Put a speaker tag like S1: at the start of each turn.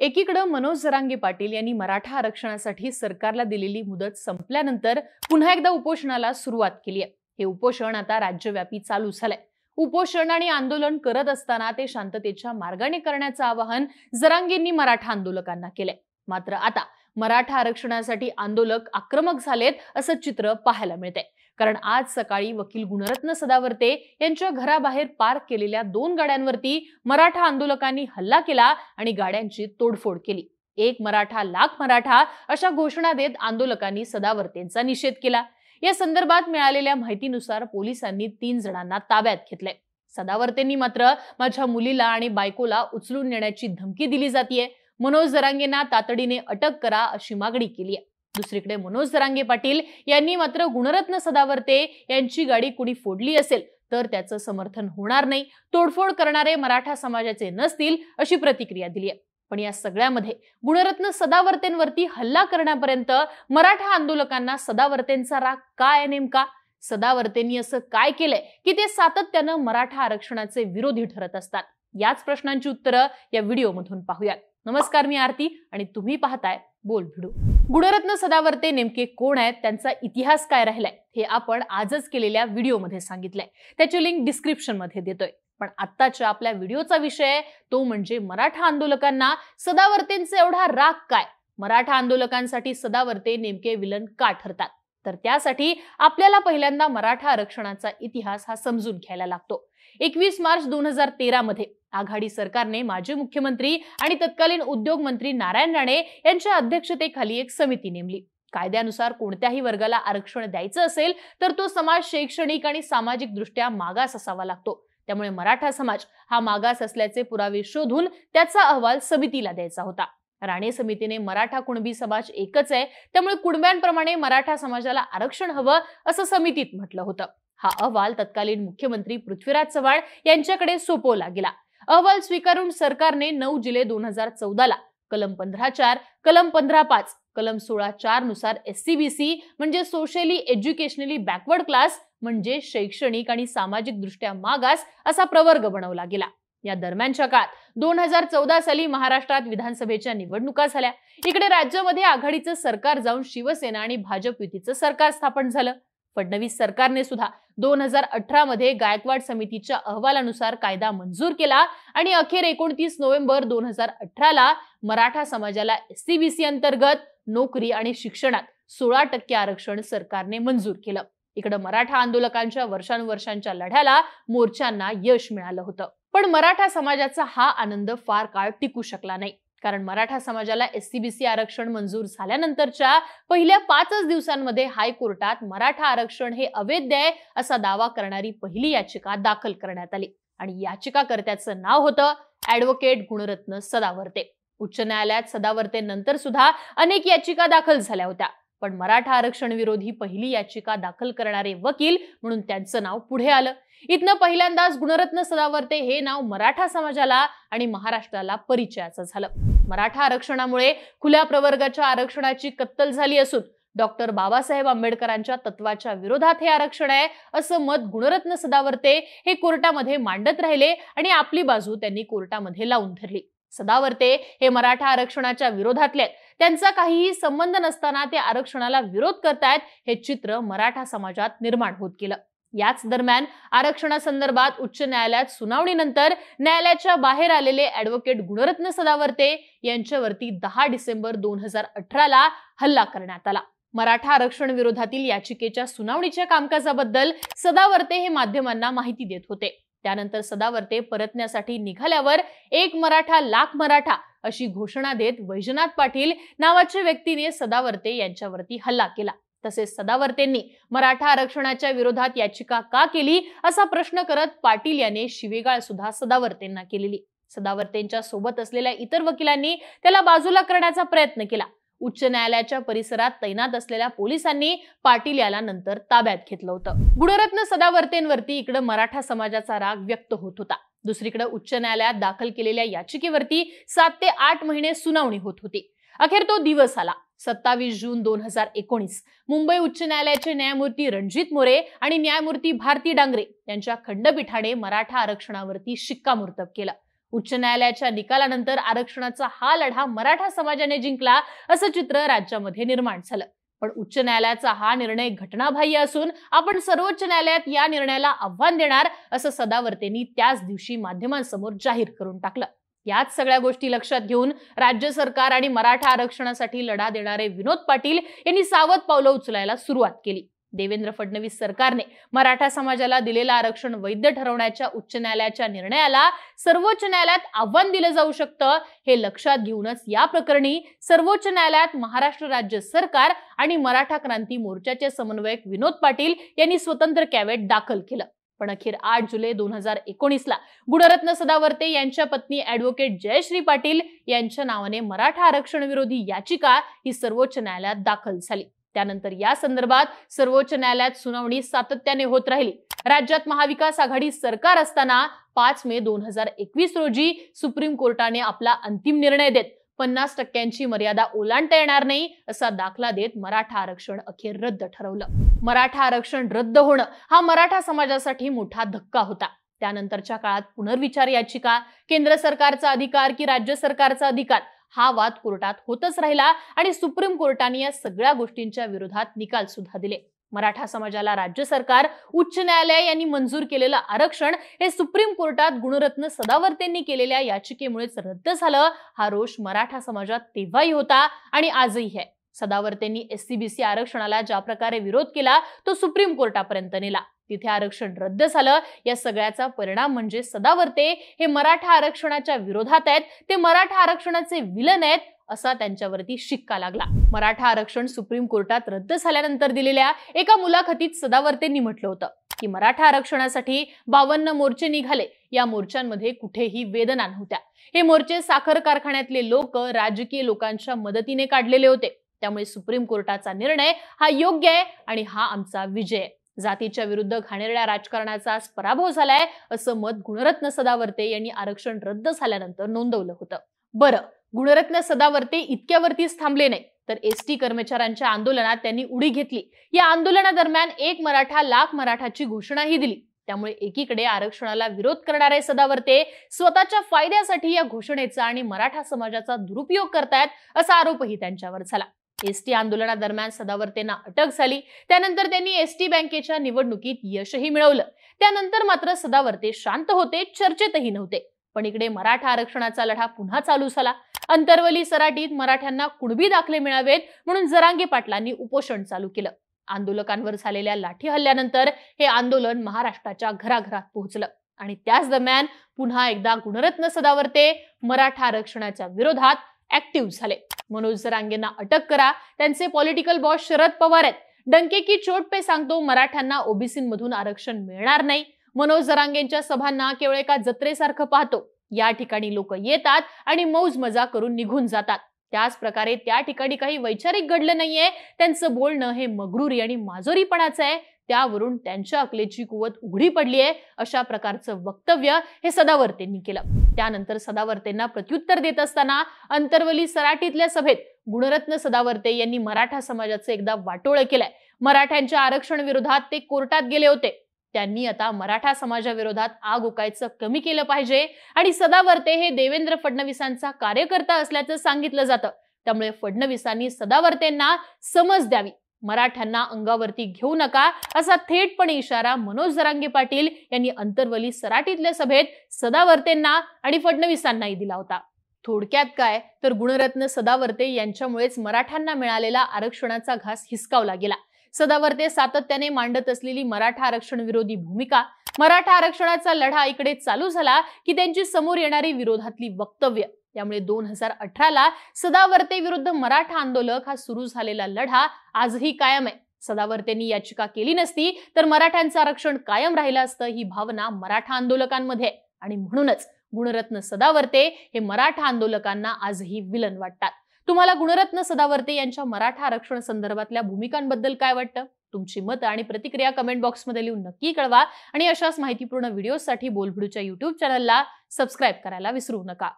S1: एकीकडे मनोज जरांगे पाटील यांनी मराठा आरक्षणासाठी सरकारला दिलेली मुदत संपल्यानंतर पुन्हा एकदा उपोषणाला सुरुवात केली आहे। हे उपोषण आता राज्यव्यापी चालू झालंय। उपोषण आणि आंदोलन करत असताना ते शांततेच्या मार्गाने करण्याचं आवाहन जरांगेंनी मराठा आंदोलकांना केलंय। मात्र आता मराठा आरक्षणासाठी आंदोलक आक्रमक झालेत असं चित्र पाहायला मिळतंय। कारण आज सकाळी वकील गुणरत्न सदावर्ते यांच्या घराबाहेर पार्क केलेल्या 2 गाड्यांवरती मराठा आंदोलकांनी हल्ला केला आणि गाड्यांची तोडफोड केली। एक मराठा लाख मराठा अशा घोषणा देत आंदोलकांनी सदावर्तेंचा निषेध केला। या संदर्भात मिळालेल्या माहितीनुसार पोलिसांनी 3 जणांना ताब्यात घेतलंय। सदावर्तेंनी मात्र माझ्या मुलीला आणि बायकोला उचलून नेण्याची धमकी दिली जातीये, मनोज जरांगेंना तातडीने अटक करा अशी मागणी केली आहे। दुसरीकडे मनोज जरांगे पाटील यांनी मात्र गुणरत्न सदावर्ते यांची गाडी कुणी फोडली असेल तर त्याचं समर्थन होणार नाही, तोडफोड करणारे मराठा समाजाचे नसतील अशी प्रतिक्रिया दिली आहे। पण या सगळ्यामध्ये गुणरत्न सदावर्तेंवरती हल्ला करण्यापर्यंत मराठा आंदोलकांना सदावर्तेंचा राग काय नेमका? सदावर्तेंनी असं काय केलंय की ते सातत्यानं मराठा आरक्षणाचे विरोधी ठरत असतात? याच प्रश्नांची उत्तरं या व्हिडिओमधून पाहूयात। नमस्कार, मी आरती आणि तुम्ही पाहताय बोल भिडू। गुणरत्न सदावर्ते नेमके कोण आहेत, त्यांचा इतिहास काय राहिलाय हे आपण आजच केलेल्या व्हिडिओमध्ये सांगितलंय। त्याची लिंक डिस्क्रिप्शन मध्ये देतोय। पण आत्ताच्या आपल्या व्हिडिओचा विषय तो म्हणजे मराठा आंदोलकांना सदावर्तेंचा एवढा राग काय? मराठा आंदोलकांसाठी सदावर्ते नेमके विलन का ठरतात? तर त्यासाठी आपल्याला पहिल्यांदा मराठा आरक्षणाचा इतिहास हा समजून घ्यायला लागतो। 21 मार्च 2013 मध्ये आघाडी सरकारने माजी मुख्यमंत्री आणि तत्कालीन उद्योग मंत्री नारायण राणे यांच्या अध्यक्षतेखाली एक समिती नेमली। कायद्यानुसार कोणत्याही वर्गाला आरक्षण द्यायचं असेल तर तो समाज शैक्षणिक आणि सामाजिक दृष्ट्या मागास असावा लागतो। त्यामुळे मराठा समाज हा मागास असल्याचे पुरावे शोधून त्याचा अहवाल समितीला द्यायचा होता। राणे समितीने मराठा कुणबी समाज एकच आहे, त्यामुळे कुणब्यांप्रमाणे मराठा समाजाला आरक्षण हवं असं समितीत म्हटलं होतं। हा अहवाल तत्कालीन मुख्यमंत्री पृथ्वीराज चव्हाण यांच्याकडे सोपवला गेला। अहवाल स्वीकारून सरकारने 9 जुलै 2014 ला कलम 15(4), कलम 15(5), कलम 16(4) नुसार SCBC म्हणजे सोशली एज्युकेशनली बॅकवर्ड क्लास म्हणजे शैक्षणिक आणि सामाजिक दृष्ट्या मागास असा प्रवर्ग बनवला गेला। या दरम्यानच्या काळात 2014 साली महाराष्ट्रात विधानसभेच्या निवडणुका झाल्या। इकडे राज्यामध्ये आघाडीचं सरकार जाऊन शिवसेना आणि भाजप युतीचं सरकार स्थापन झालं। फडणवीस सरकारने सुद्धा 2018 मध्ये गायकवाड समितीच्या अहवालानुसार कायदा मंजूर केला आणि अखेर 29 नोव्हेंबर 2018 ला मराठा समाजाला SCBC अंतर्गत नोकरी आणि शिक्षणात 16% आरक्षण सरकारने मंजूर केलं। इकडे मराठा आंदोलकांच्या वर्षानुवर्षांच्या लढ्याला मोर्चांना यश मिळालं होतं। पण मराठा समाजाचा हा आनंद फार काळ टिकू शकला नाही। कारण मराठा समाजाला SCBC आरक्षण मंजूर झाल्यानंतरच्या पहिल्या 5 दिवसांमध्ये हायकोर्टात मराठा आरक्षण हे अवैध आहे असा दावा करणारी पहिली याचिका दाखल करण्यात आली आणि याचिकाकर्त्याचं नाव होतं ॲडव्होकेट गुणरत्न सदावर्ते। उच्च न्यायालयात सदावर्ते नंतर सुद्धा अनेक याचिका दाखल झाल्या होत्या, पण मराठा आरक्षण विरोधी पहिली याचिका दाखल करणारे वकील म्हणून त्यांचं नाव पुढे आलं। इथनं पहिल्यांदाच गुणरत्न सदावर्ते हे नाव मराठा समाजाला आणि महाराष्ट्राला परिचयाचं झालं। मराठा आरक्षणामुळे खुल्या प्रवर्गाच्या आरक्षणाची कत्तल झाली असून डॉक्टर बाबासाहेब आंबेडकरांच्या तत्वाच्या विरोधात हे आरक्षण आहे असं मत गुणरत्न सदावर्ते हे कोर्टामध्ये मांडत राहिले आणि आपली बाजू त्यांनी कोर्टामध्ये लावून धरली। सदावर्ते हे मराठा आरक्षणाच्या विरोधातले, त्यांचा काहीही संबंध नसताना ते आरक्षणाला विरोध करतायत हे चित्र मराठा समाजात निर्माण होत गेलं। याच दरम्यान आरक्षणासंदर्भात उच्च न्यायालयात सुनावणीनंतर न्यायालयाच्या बाहेर आलेले ॲडव्होकेट गुणरत्न सदावर्ते यांच्यावरती 10 डिसेंबर 2018 ला हल्ला करण्यात आला। मराठा आरक्षण विरोधातील याचिकेच्या सुनावणीच्या कामकाजाबद्दल सदावर्ते हे माध्यमांना माहिती देत होते। त्यानंतर सदावर्ते परतण्यासाठी निघाल्यावर एक मराठा लाख मराठा अशी घोषणा देत वैजनाथ पाटील नावाच्या व्यक्तीने सदावर्ते यांच्यावरती हल्ला केला। तसेच सदावर्तेंनी मराठा आरक्षणाच्या विरोधात याचिका का केली असा प्रश्न करत पाटील याने शिवेगाळ सुद्धा सदावर्तेंना केलेली। सदावर्तेंच्या सोबत असलेल्या इतर वकिलांनी त्याला बाजूला करण्याचा प्रयत्न केला। उच्च न्यायालयाच्या परिसरात तैनात असलेल्या पोलिसांनी पाटील याला नंतर ताब्यात घेतलं होतं। गुणरत्न सदावर्तेंवरती इकडे मराठा समाजाचा राग व्यक्त होत होता। दुसरीकडे उच्च न्यायालयात दाखल केलेल्या याचिकेवरती 7 ते 8 महिने सुनावणी होत होती। अखेर तो दिवस आला। 27 जून 2019 मुंबई उच्च न्यायालयाचे न्यायमूर्ती रणजित मोरे आणि न्यायमूर्ती भारती डांगरे यांच्या खंडपीठाने मराठा आरक्षणावरती शिक्कामोर्तब केलं। उच्च न्यायालयाच्या निकालानंतर आरक्षणाचा हा लढा मराठा समाजाने जिंकला असं चित्र राज्यामध्ये निर्माण झालं। पण उच्च न्यायालयाचा हा निर्णय घटनाबाह्य असून आपण सर्वोच्च न्यायालयात या निर्णयाला आव्हान देणार असं सदावर्तेंनी त्याच दिवशी माध्यमांसमोर जाहीर करून टाकलं। याच सगळ्या गोष्टी लक्षात घेऊन राज्य सरकार आणि मराठा आरक्षणासाठी लढा देणारे विनोद पाटील यांनी सावध पावलं उचलायला सुरुवात केली। देवेंद्र फडणवीस सरकारने मराठा समाजाला दिलेलं आरक्षण वैध ठरवण्याच्या उच्च न्यायालयाच्या निर्णयाला सर्वोच्च न्यायालयात आव्हान दिलं जाऊ शकतं हे लक्षात घेऊनच या प्रकरणी सर्वोच्च न्यायालयात महाराष्ट्र राज्य सरकार आणि मराठा क्रांती मोर्चाचे समन्वयक विनोद पाटील यांनी स्वतंत्र कॅव्हेट दाखल केलं। पण अखेर 8 जुलै 2019 ला गुणरत्न सदावर्ते यांच्या पत्नी ॲडव्होकेट जयश्री पाटील यांच्या नावाने मराठा आरक्षण विरोधी याचिका ही सर्वोच्च न्यायालयात दाखल झाली। त्यानंतर या संदर्भात सर्वोच्च न्यायालयात सुनावणी सातत्याने होत राहिली। राज्यात महाविकास आघाडी सरकार असताना 5 मे 2021 रोजी सुप्रीम कोर्टाने आपला अंतिम निर्णय देत 50% मर्यादा ओलांडता येणार नाही असा दाखला देत मराठा आरक्षण अखेर रद्द ठरवलं। मराठा आरक्षण रद्द होणं हा मराठा समाजासाठी मोठा धक्का होता। त्यानंतरच्या काळात पुनर्विचार याचिका, केंद्र सरकारचा अधिकार की राज्य सरकारचा अधिकार हा वाद कोर्टात होतच राहिला आणि सुप्रीम कोर्टाने या सगळ्या गोष्टींच्या विरोधात निकाल सुद्धा दिले। मराठा समाजाला राज्य सरकार, उच्च न्यायालय यांनी मंजूर केलेलं आरक्षण हे सुप्रीम कोर्टात गुणरत्न सदावर्तेंनी केलेल्या याचिकेमुळेच रद्द झालं। हा रोष मराठा समाजात तेव्हाही होता आणि आजही आहे। सदावर्तेंनी SC-BC आरक्षणाला ज्या प्रकारे विरोध केला तो सुप्रीम कोर्टापर्यंत नेला, तिथे आरक्षण रद्द झालं। या सगळ्याचा परिणाम म्हणजे सदावर्ते हे मराठा आरक्षणाच्या विरोधात आहेत, ते मराठा आरक्षणाचे विलन आहेत असा त्यांच्यावरती शिक्का लागला। मराठा आरक्षण सुप्रीम कोर्टात रद्द झाल्यानंतर दिलेल्या एका मुलाखतीत सदावर्तेंनी म्हटलं होतं की मराठा आरक्षणासाठी 52 मोर्चे निघाले। या मोर्चांमध्ये कुठेही वेदना नव्हत्या। हे मोर्चे साखर कारखान्यातले लोक, राजकीय लोकांच्या मदतीने काढलेले होते। त्यामुळे सुप्रीम कोर्टाचा निर्णय हा योग्य आहे आणि हा आमचा विजय आहे। जातीच्या विरुद्ध घाणेरड्या राजकारणाचा आज पराभव झालाय असं मत गुणरत्न सदावर्ते यांनी आरक्षण रद्द झाल्यानंतर नोंदवलं होतं। बरं, गुणरत्न सदावर्ते इतक्यावरतीच थांबले नाही तर ST कर्मचाऱ्यांच्या आंदोलनात त्यांनी उडी घेतली। या आंदोलनादरम्यान 1 मराठा लाख मराठाची घोषणाही दिली। त्यामुळे एकीकडे आरक्षणाला विरोध करणारे सदावर्ते स्वतःच्या फायद्यासाठी या घोषणेचा आणि मराठा समाजाचा दुरुपयोग करतायत असा आरोपही त्यांच्यावर झाला। ST आंदोलनादरम्यान सदावर्तेंना अटक झाली। त्यानंतर त्यांनी ST बँकेच्या निवडणुकीत यशही मिळवलं। त्यानंतर मात्र सदावर्ते शांत होते, चर्चेतही नव्हते। पण इकडे मराठा आरक्षणाचा लढा पुन्हा चालू झाला। अंतरवली सराटीत मराठ्यांना कुणबी दाखले मिळावेत म्हणून जरांगे पाटलांनी उपोषण चालू केलं। आंदोलकांवर झालेल्या लाठी हल्ल्यानंतर हे आंदोलन महाराष्ट्राच्या घराघरात पोहोचलं आणि त्याच दरम्यान पुन्हा एकदा गुणरत्न सदावर्ते मराठा आरक्षणाच्या विरोधात ऍक्टिव्ह झाले। मनोज जरांगेंना अटक करा, त्यांचे पॉलिटिकल बॉस शरद पवार आहेत। डंके की चोट पे सांगतो मराठ्यांना ओबीसीमधून आरक्षण मिळणार नाही। मनोज जरांगेंच्या सभांना केवळ एका जत्रेसारखं पाहतो। या ठिकाणी लोक येतात आणि मौज मजा करून निघून जातात। त्याच प्रकारे त्या ठिकाणी काही वैचारिक घडलं नाहीये, त्यांचं बोलणं हे मगरुरी आणि माजोरीपणाचं आहे, त्यावरून त्यांच्या अकलेची कुवत उघडी पडली आहे अशा प्रकारचं वक्तव्य हे सदावर्तेंनी केलं। त्यानंतर सदावर्तेंना प्रत्युत्तर देत असताना अंतरवली सराटीतल्या सभेत गुणरत्न सदावर्ते यांनी मराठा समाजाचं एकदा वाटोळं केलंय। मराठ्यांच्या आरक्षण विरोधात ते कोर्टात गेले होते। त्यांनी आता मराठा समाजाविरोधात आग ओकायचं कमी केलं पाहिजे आणि सदावर्ते हे देवेंद्र फडणवीसांचा कार्यकर्ता असल्याचं सांगितलं जातं। त्यामुळे फडणवीसांनी सदावर्तेंना समज द्यावी, मराठ्यांना अंगावरती घेऊ नका असा थेटपणे इशारा मनोज जरांगे पाटील यांनी अंतरवली सराटीतल्या सभेत सदावर्तेंना आणि फडणवीसांनाही दिला होता। थोडक्यात काय तर गुणरत्न सदावर्ते यांच्यामुळेच मराठ्यांना मिळालेला आरक्षणाचा घास हिसकावला गेला। सदावर्ते सातत्याने मांडत असलेली मराठा आरक्षण विरोधी भूमिका, मराठा आरक्षणाचा लढा इकडे चालू झाला की त्यांची समोर येणारी विरोधातली वक्तव्य, त्यामुळे 2018 ला सदावर्ते विरुद्ध मराठा आंदोलक हा सुरू झालेला लढा आजही कायम आहे। सदावर्तेंनी याचिका केली नसती तर मराठ्यांचं आरक्षण कायम राहिलं असतं ही भावना मराठा आंदोलकांमध्ये आहे आणि म्हणूनच गुणरत्न सदावर्ते हे मराठा आंदोलकांना आजही विलन वाटतात। तुम्हाला गुणरत्न सदावर्ते यांच्या मराठा आरक्षण संदर्भातल्या भूमिकांबद्दल काय वाटतं? तुमची मतं आणि प्रतिक्रिया कमेंट बॉक्समध्ये लिहून नक्की कळवा आणि अशाच माहितीपूर्ण व्हिडिओसाठी बोलबिडूच्या YouTube चॅनलला सबस्क्राईब करायला विसरू नका।